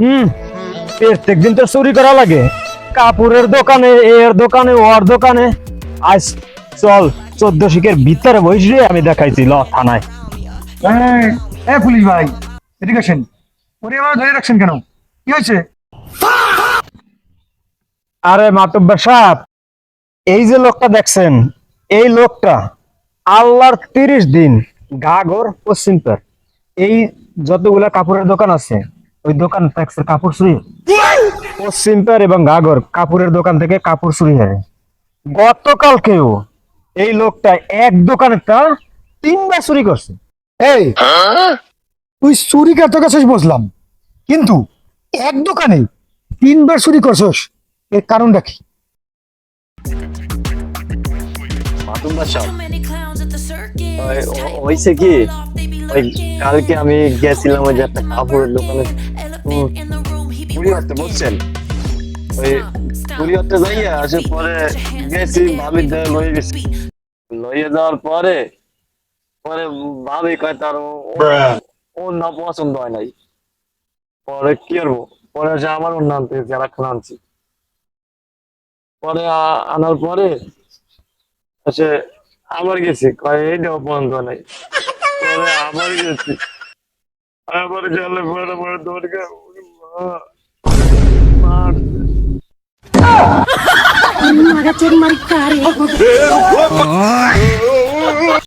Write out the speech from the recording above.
হুম, প্রত্যেকদিন তো চুরি করা লাগে, কাপড়ের দোকানে, এর দোকানে, ওর দোকানে। আজ চল 14 শিখের ভিতরে বসে আমি দেখাইছি ল থানায়। পুলিশ ভাই, এদিকে আসেন। ওরে আমার ধরে রাখছেন কেন? কি হয়েছে? আরে মাতব্বর সাহেব, এই যে লোকটা দেখছেন, এই লোকটা আল্লাহর 30 দিন গাগর পশ্চিম পার, এই যতগুলা কাপড়ের দোকান আছে ওই দোকান থেকে কাপড় চুরি, পশ্চিম পার এবং গাগর কাপড়ের দোকান থেকে কাপড় চুরি হয়। গতকালকেও এই লোকটা এক দোকানে তা 3বার চুরি করছে। এই, তুই চুরি করতে গেছিস বুঝলাম, কিন্তু এক দোকানে 3বার চুরি করছস, এর কারণটা কি? হয়েছে কি, ওই কালকে আমি গেছিলাম ওই যে একটা কাপড়ের দোকানে চুরি হতে, বুঝছেন? ওই চুরি হতে যাইয়া আসে পরে গেছি, ভাবির ধরে লয়ে গেছি। লইয়ে যাওয়ার পরে পরে ভাবি কয় তার ওর না পছন্দ হয় নাই। পরে কি করবো, পরে এসে আমার ওর নাম থেকে যারা খান আনছি। পরে আনার পরে এসে আবার গেছি, কয় এইটাও পছন্দ হয় নাই। পরে আবার গেছি, আবার গেলে পরে পরে দৌড় মার Magacir maricare.